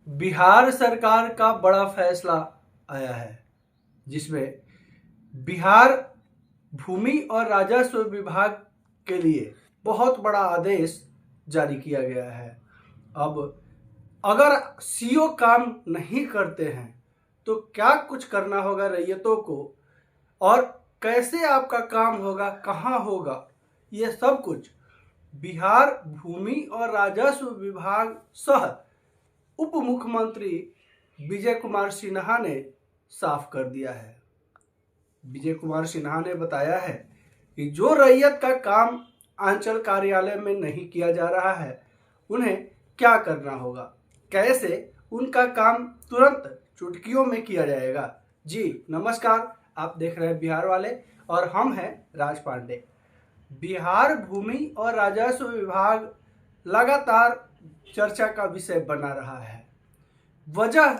बिहार सरकार का बड़ा फैसला आया है, जिसमें बिहार भूमि और राजस्व विभाग के लिए बहुत बड़ा आदेश जारी किया गया है। अब अगर सीओ काम नहीं करते हैं तो क्या कुछ करना होगा रैयतों को, और कैसे आपका काम होगा, कहाँ होगा, ये सब कुछ बिहार भूमि और राजस्व विभाग सह उप मुख्यमंत्री विजय कुमार सिन्हा ने साफ कर दिया है। विजय कुमार सिन्हा ने बताया है कि जो रैयत का काम आंचल कार्यालय में नहीं किया जा रहा है, उन्हें क्या करना होगा, कैसे उनका काम तुरंत चुटकियों में किया जाएगा। जी नमस्कार, आप देख रहे हैं बिहार वाले और हम हैं राज पांडे। बिहार भूमि और राजस्व विभाग लगातार चर्चा का विषय बना रहा है। वजह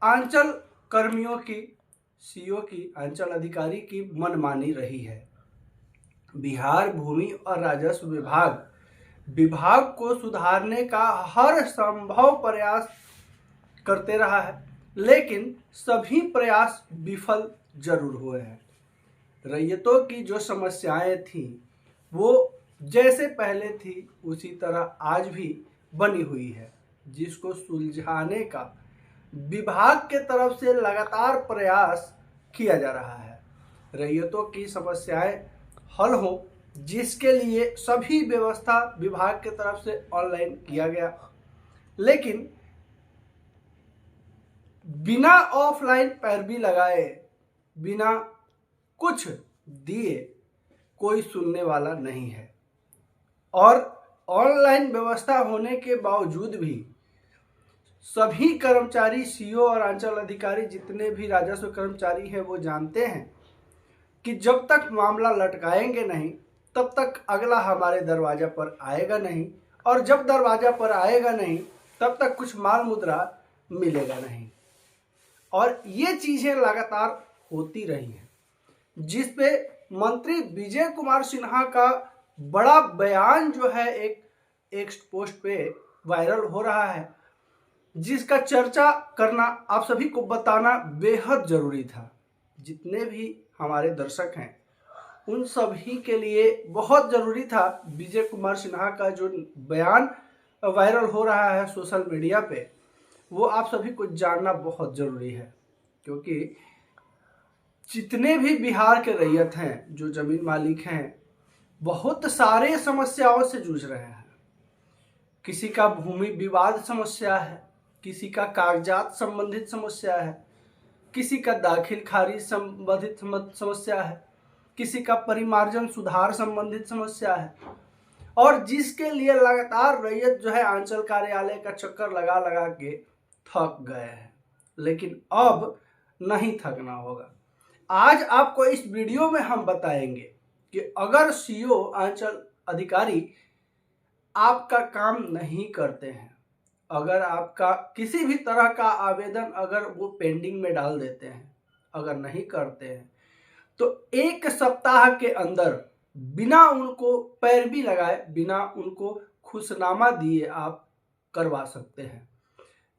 आंचल कर्मियों की, सीओ की, आंचल अधिकारी की मनमानी रही है। बिहार भूमि और राजस्व विभाग को सुधारने का हर संभव प्रयास करते रहा है, लेकिन सभी प्रयास विफल जरूर हुए हैं। रैयतों की जो समस्याएं थी वो जैसे पहले थी उसी तरह आज भी बनी हुई है, जिसको सुलझाने का विभाग के तरफ से लगातार प्रयास किया जा रहा है। रैयतों की समस्याएं हल हो, जिसके लिए सभी व्यवस्था विभाग के तरफ से ऑनलाइन किया गया, लेकिन बिना ऑफलाइन पैरवी लगाए, बिना कुछ दिए कोई सुनने वाला नहीं है। और ऑनलाइन व्यवस्था होने के बावजूद भी सभी कर्मचारी, सीओ और अंचल अधिकारी, जितने भी राजस्व कर्मचारी हैं, वो जानते हैं कि जब तक मामला लटकाएंगे नहीं तब तक अगला हमारे दरवाजा पर आएगा नहीं, और जब दरवाजा पर आएगा नहीं तब तक कुछ माल मुद्रा मिलेगा नहीं। और ये चीजें लगातार होती रही हैं, जिस पे मंत्री विजय कुमार सिन्हा का बड़ा बयान जो है एक पोस्ट पे वायरल हो रहा है, जिसका चर्चा करना, आप सभी को बताना बेहद जरूरी था। जितने भी हमारे दर्शक हैं उन सभी के लिए बहुत जरूरी था विजय कुमार सिन्हा का जो बयान वायरल हो रहा है सोशल मीडिया पे, वो आप सभी को जानना बहुत जरूरी है। क्योंकि जितने भी बिहार के रैयत हैं, जो जमीन मालिक हैं, बहुत सारे समस्याओं से जूझ रहे हैं। किसी का भूमि विवाद समस्या है, किसी का कागजात संबंधित समस्या है, किसी का दाखिल खारिज संबंधित समस्या है, किसी का परिमार्जन सुधार संबंधित समस्या है, और जिसके लिए लगातार रैयत जो है आंचल कार्यालय का चक्कर लगा लगा के थक गए हैं। लेकिन अब नहीं थकना होगा। आज आपको इस वीडियो में हम बताएंगे कि अगर सीओ, आंचल अधिकारी आपका काम नहीं करते हैं, अगर आपका किसी भी तरह का आवेदन अगर वो पेंडिंग में डाल देते हैं, अगर नहीं करते हैं, तो 1 सप्ताह के अंदर बिना उनको पैरवी लगाए, बिना उनको खुशनामा दिए आप करवा सकते हैं।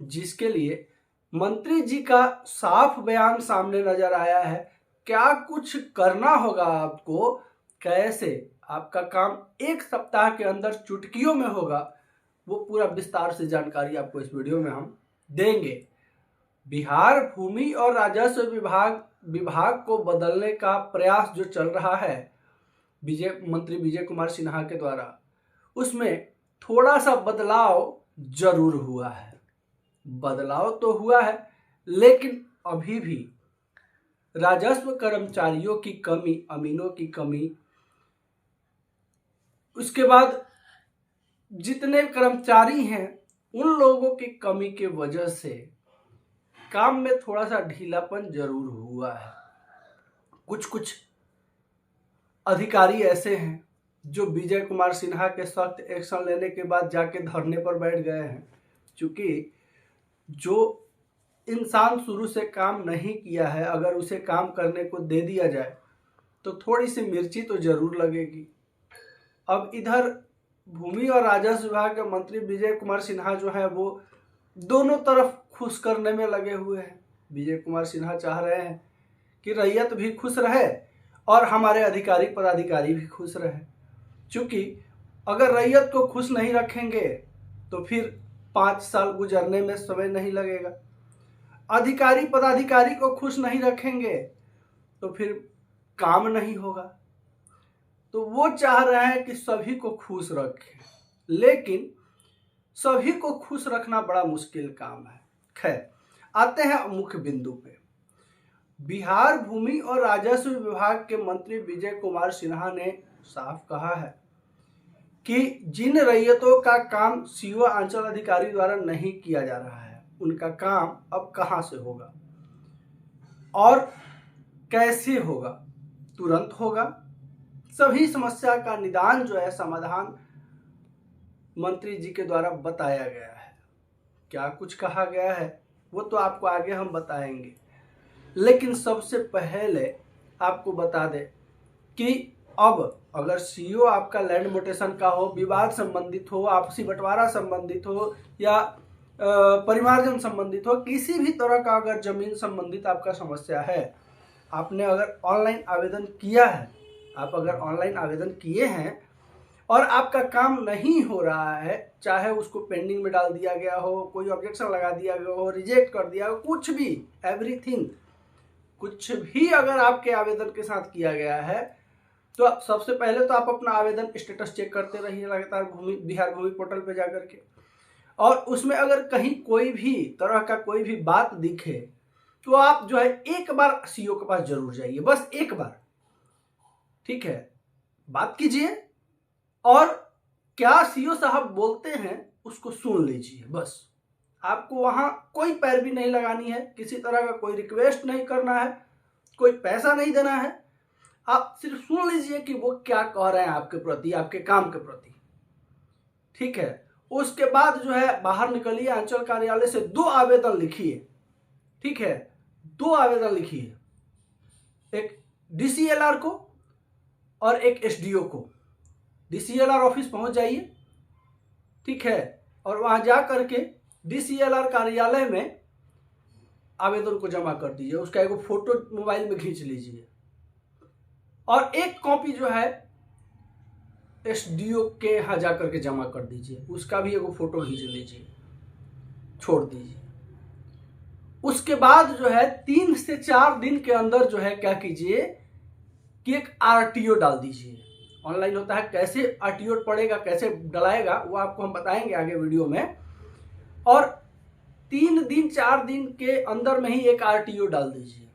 जिसके लिए मंत्री जी का साफ बयान सामने नजर आया है। क्या कुछ करना होगा आपको, कैसे आपका काम 1 सप्ताह के अंदर चुटकियों में होगा, वो पूरा विस्तार से जानकारी आपको इस वीडियो में हम देंगे। बिहार भूमि और राजस्व विभाग को बदलने का प्रयास जो चल रहा है मंत्री विजय कुमार सिन्हा के द्वारा, उसमें थोड़ा सा बदलाव जरूर हुआ है। बदलाव तो हुआ है, लेकिन अभी भी राजस्व कर्मचारियों की कमी, अमीनों की कमी, उसके बाद जितने कर्मचारी हैं उन लोगों की कमी के वजह से काम में थोड़ा सा ढीलापन जरूर हुआ है। कुछ अधिकारी ऐसे हैं जो विजय कुमार सिन्हा के सख्त एक्शन लेने के बाद जाके धरने पर बैठ गए हैं। क्योंकि जो इंसान शुरू से काम नहीं किया है, अगर उसे काम करने को दे दिया जाए तो थोड़ी सी मिर्ची तो जरूर लगेगी। अब इधर भूमि और राजस्व विभाग के मंत्री विजय कुमार सिन्हा जो है वो दोनों तरफ खुश करने में लगे हुए हैं। विजय कुमार सिन्हा चाह रहे हैं कि रैयत भी खुश रहे और हमारे अधिकारी पदाधिकारी भी खुश रहे, क्योंकि अगर रैयत को खुश नहीं रखेंगे तो फिर 5 साल गुजरने में समय नहीं लगेगा। अधिकारी पदाधिकारी को खुश नहीं रखेंगे तो फिर काम नहीं होगा। तो वो चाह रहे हैं कि सभी को खुश रखें, लेकिन सभी को खुश रखना बड़ा मुश्किल काम है। खैर, आते हैं मुख्य बिंदु पे। बिहार भूमि और राजस्व विभाग के मंत्री विजय कुमार सिन्हा ने साफ कहा है कि जिन रैयतों का काम सीओ अंचल अधिकारी द्वारा नहीं किया जा रहा है, उनका काम अब कहां से होगा और कैसे होगा? तुरंत होगा। सभी समस्या का निदान जो है, समाधान मंत्री जी के द्वारा बताया गया है। क्या कुछ कहा गया है वो तो आपको आगे हम बताएंगे, लेकिन सबसे पहले आपको बता दें कि अब अगर सीओ आपका लैंड म्यूटेशन का हो, विवाद संबंधित हो, आपसी बंटवारा संबंधित हो या परिमार्जन संबंधित हो, किसी भी तरह का अगर जमीन संबंधित आपका समस्या है, आपने अगर ऑनलाइन आवेदन किया है, आप अगर ऑनलाइन आवेदन किए हैं और आपका काम नहीं हो रहा है, चाहे उसको पेंडिंग में डाल दिया गया हो, कोई ऑब्जेक्शन लगा दिया गया हो, रिजेक्ट कर दिया हो, कुछ भी, एवरीथिंग, कुछ भी अगर आपके आवेदन के साथ किया गया है, तो सबसे पहले तो आप अपना आवेदन स्टेटस चेक करते रहिए लगातार बिहार भूमि पोर्टल पे जाकर के, और उसमें अगर कहीं कोई भी तरह का कोई भी बात दिखे तो आप जो है एक बार सीओ के पास जरूर जाइए, बस एक बार, ठीक है, बात कीजिए और क्या सीओ साहब बोलते हैं उसको सुन लीजिए। बस आपको वहां कोई पैरवी नहीं लगानी है, किसी तरह का कोई रिक्वेस्ट नहीं करना है, कोई पैसा नहीं देना है, आप सिर्फ सुन लीजिए कि वो क्या कह रहे हैं आपके प्रति, आपके काम के प्रति, ठीक है। उसके बाद जो है बाहर निकलिए, अंचल कार्यालय से 2 आवेदन लिखिए, ठीक है, 2 आवेदन लिखिए, एक डीसीएलआर को और एक एसडीओ को। डीसीएलआर ऑफिस पहुंच जाइए, ठीक है, और वहां जा करके डीसीएलआर कार्यालय में आवेदन को जमा कर दीजिए। उसका एक फोटो मोबाइल में खींच लीजिए और एक कॉपी जो है एसडीओ के यहाँ जा करके जमा कर दीजिए, उसका भी एक फोटो खींच लीजिए, छोड़ दीजिए। उसके बाद जो है 3 से 4 दिन के अंदर जो है क्या कीजिए कि एक आरटीओ डाल दीजिए। ऑनलाइन होता है, कैसे आरटीओ पड़ेगा, कैसे डलाएगा, वो आपको हम बताएंगे आगे वीडियो में। और 3 दिन 4 दिन के अंदर में ही एक आरटीओ डाल दीजिए,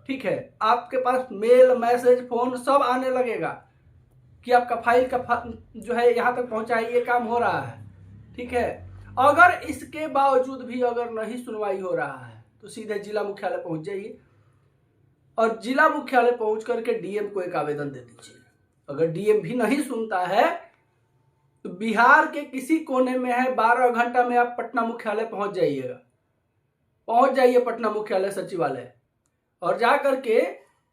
ठीक है। आपके पास मेल, मैसेज, फोन सब आने लगेगा कि आपका फाइल का जो है यहाँ तक पहुंचाइए, काम हो रहा है, ठीक है। अगर इसके बावजूद भी अगर नहीं सुनवाई हो रहा है तो सीधे जिला मुख्यालय पहुंच जाइए और जिला मुख्यालय पहुंच करके डीएम को एक आवेदन दे दीजिए। अगर डीएम भी नहीं सुनता है तो बिहार के किसी कोने में है, 12 घंटा में आप पटना मुख्यालय पहुंच जाइएगा, पहुंच जाइए पटना मुख्यालय सचिवालय, और जा करके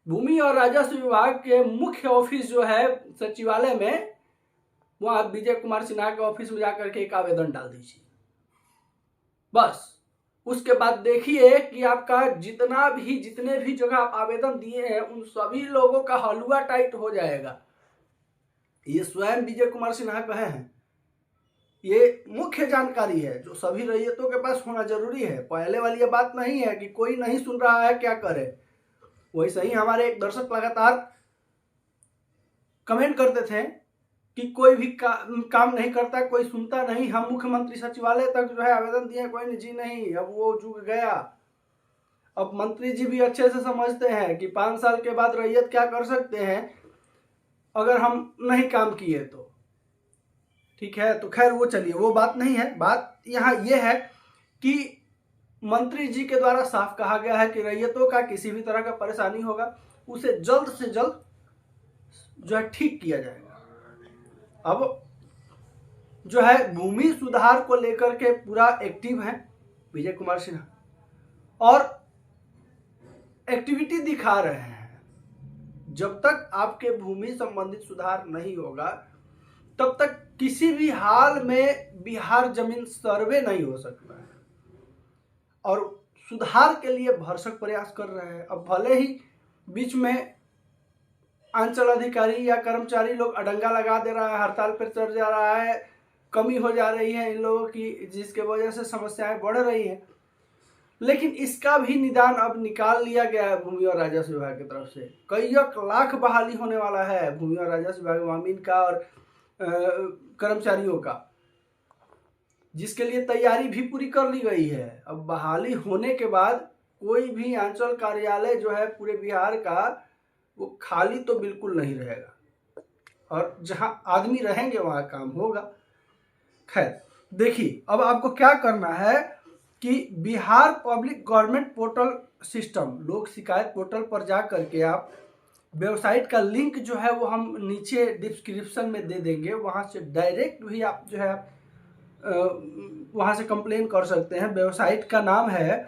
भूमि और राजस्व विभाग के मुख्य ऑफिस जो है सचिवालय में, वहां विजय कुमार सिन्हा के ऑफिस में जाकर के एक आवेदन डाल दीजिए। बस उसके बाद देखिए कि आपका जितने भी जगह आप आवेदन दिए हैं उन सभी लोगों का हलुआ टाइट हो जाएगा। ये स्वयं विजय कुमार सिन्हा कहे हैं, ये मुख्य जानकारी है जो सभी रैयतों के पास होना जरूरी है। पहले वाली ये बात नहीं है कि कोई नहीं सुन रहा है क्या करे। वैसे ही हमारे एक दर्शक लगातार कमेंट करते थे कि कोई भी काम नहीं करता, कोई सुनता नहीं, हम मुख्यमंत्री सचिवालय तक जो है आवेदन दिए, कोई जी नहीं। अब वो जुग गया। अब मंत्री जी भी अच्छे से समझते हैं कि 5 साल के बाद रैयत क्या कर सकते हैं अगर हम नहीं काम किए तो, ठीक है। तो खैर वो चलिए, वो बात नहीं है। बात यहाँ ये है कि मंत्री जी के द्वारा साफ कहा गया है कि रैयतों का किसी भी तरह का परेशानी होगा उसे जल्द से जल्द जो है ठीक किया जाएगा। अब जो है भूमि सुधार को लेकर के पूरा एक्टिव है विजय कुमार सिन्हा और एक्टिविटी दिखा रहे हैं। जब तक आपके भूमि संबंधित सुधार नहीं होगा तब तक किसी भी हाल में बिहार जमीन सर्वे नहीं हो सकता है। और सुधार के लिए भरसक प्रयास कर रहे हैं। अब भले ही बीच में अंचल अधिकारी या कर्मचारी लोग अडंगा लगा दे रहा है, हड़ताल पर चढ़ जा रहा है, कमी हो जा रही है इन लोगों की, जिसके वजह से समस्याएं बढ़ रही हैं, लेकिन इसका भी निदान अब निकाल लिया गया है भूमि और राजस्व विभाग की तरफ से। कई लाख बहाली होने वाला है भूमि और राजस्व विभाग मामीन का और कर्मचारियों का, जिसके लिए तैयारी भी पूरी कर ली गई है। अब बहाली होने के बाद कोई भी अंचल कार्यालय जो है पूरे बिहार का वो खाली तो बिल्कुल नहीं रहेगा, और जहां आदमी रहेंगे वहां काम होगा। खैर देखिए, अब आपको क्या करना है कि Bihar public government portal system लोक शिकायत पोर्टल पर जा करके आप वेबसाइट का लिंक जो है वो हम नीचे डिस्क्रिप्शन में दे देंगे, वहां से डायरेक्ट भी आप जो है वहां से कंप्लेन कर सकते हैं। वेबसाइट का नाम है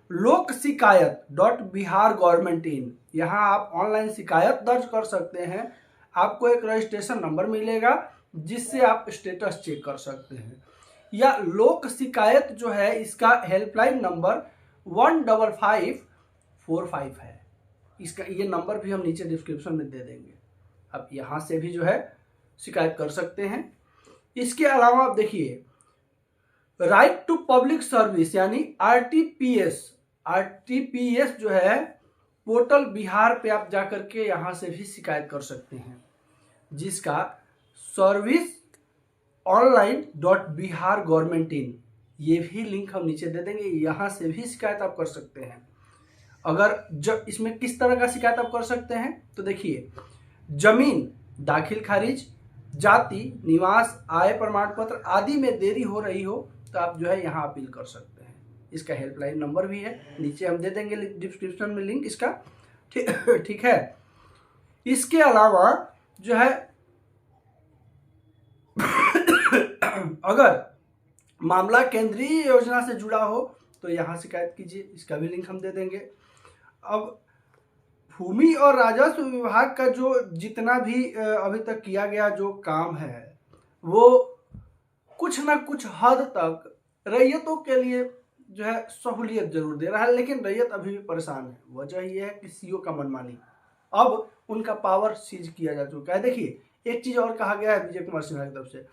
लोक शिकायत .बिहार गवर्नमेंट इन। यहाँ आप ऑनलाइन शिकायत दर्ज कर सकते हैं, आपको एक रजिस्ट्रेशन नंबर मिलेगा जिससे आप स्टेटस चेक कर सकते हैं। या लोक शिकायत जो है इसका हेल्पलाइन नंबर 15545 है, इसका ये नंबर भी हम नीचे डिस्क्रिप्शन में दे देंगे। आप यहाँ से भी जो है शिकायत कर सकते हैं। इसके अलावा आप देखिए राइट टू पब्लिक सर्विस यानी आरटीपीएस जो है पोर्टल बिहार पे आप जाकर के यहाँ से भी शिकायत कर सकते हैं, जिसका सर्विस online.बिहार गवर्नमेंट इन, ये भी लिंक हम नीचे दे देंगे। यहाँ से भी शिकायत आप कर सकते हैं। अगर जब इसमें किस तरह का शिकायत आप कर सकते हैं तो देखिए, जमीन दाखिल खारिज, जाति, निवास, आय प्रमाण पत्र आदि में देरी हो रही हो तो आप जो है यहाँ अपील कर सकते हैं। इसका हेल्पलाइन नंबर भी है, नीचे हम दे देंगे डिस्क्रिप्शन में लिंक इसका, ठीक है। इसके अलावा जो है अगर मामला केंद्रीय योजना से जुड़ा हो तो यहाँ शिकायत कीजिए, इसका भी लिंक हम दे देंगे। अब भूमि और राजस्व विभाग का जो जितना भी अभी तक किया गया जो काम है वो कुछ ना कुछ हद तक रैयतों के लिए जो है सहूलियत जरूर दे रहा है, लेकिन रैयत अभी भी परेशान है। वजह यह है कि सीओ का मनमानी, अब उनका पावर सीज किया जा चुका है। देखिए, एक चीज और कहा गया है विजय कुमार सिन्हा की तरफ से,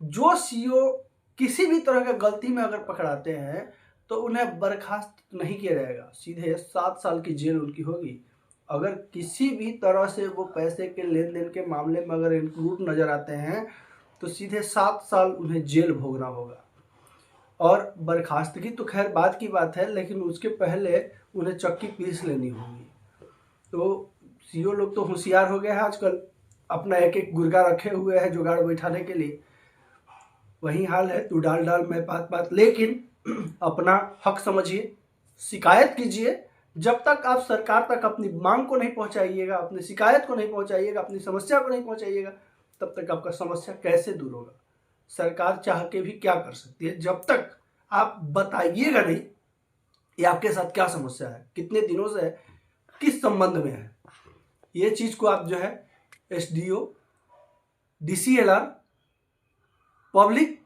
जो सीओ किसी भी तरह का गलती में अगर पकड़ाते हैं तो उन्हें बर्खास्त नहीं किया जाएगा, सीधे 7 साल की जेल उनकी होगी। अगर किसी भी तरह से वो पैसे के लेन देन के मामले में अगर इंक्लूड नजर आते हैं तो सीधे 7 साल उन्हें जेल भोगना होगा। और बर्खास्तगी तो खैर बाद की बात है, लेकिन उसके पहले उन्हें चक्की पीस लेनी होगी। तो सीओ लोग तो होशियार हो गए हैं आजकल, अपना एक एक गुर्गा रखे हुए हैं जुगाड़ बैठाने के लिए। वही हाल है, तू डाल डाल मैं पात पात, लेकिन अपना हक समझिए, शिकायत कीजिए। जब तक आप सरकार तक अपनी मांग को नहीं पहुंचाइएगा, अपनी शिकायत को नहीं पहुंचाइएगा, अपनी समस्या को नहीं पहुंचाइएगा, तब तक आपका समस्या कैसे दूर होगा। सरकार चाह के भी क्या कर सकती है, जब तक आप बताइएगा नहीं ये आपके साथ क्या समस्या है, कितने दिनों से है, किस संबंध में है। ये चीज को आप जो है SDO, DCLR, पब्लिक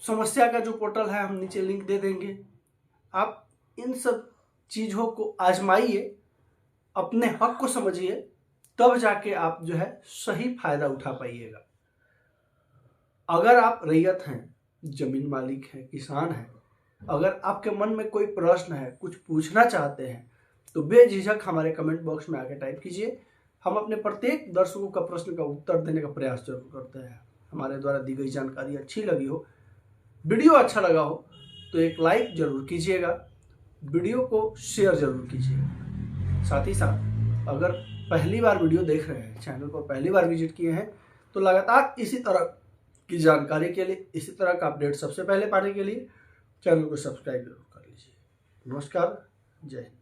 समस्या का जो पोर्टल है हम नीचे लिंक दे देंगे। आप इन सब चीज़ों को आजमाइए, अपने हक को समझिए, तब जाके आप जो है सही फायदा उठा पाइएगा। अगर आप रैयत हैं, जमीन मालिक हैं, किसान हैं, अगर आपके मन में कोई प्रश्न है, कुछ पूछना चाहते हैं तो बेझिझक हमारे कमेंट बॉक्स में आके टाइप कीजिए। हम अपने प्रत्येक दर्शकों का प्रश्न का उत्तर देने का प्रयास जरूर करते हैं। हमारे द्वारा दी गई जानकारी अच्छी लगी हो, वीडियो अच्छा लगा हो तो एक लाइक जरूर कीजिएगा, वीडियो को शेयर जरूर कीजिएगा। साथ ही साथ अगर पहली बार वीडियो देख रहे हैं, चैनल को पहली बार विजिट किए हैं, तो लगातार इसी तरह की जानकारी के लिए, इसी तरह का अपडेट सबसे पहले पाने के लिए चैनल को सब्सक्राइब जरूर कर लीजिए। नमस्कार, जय हिंद।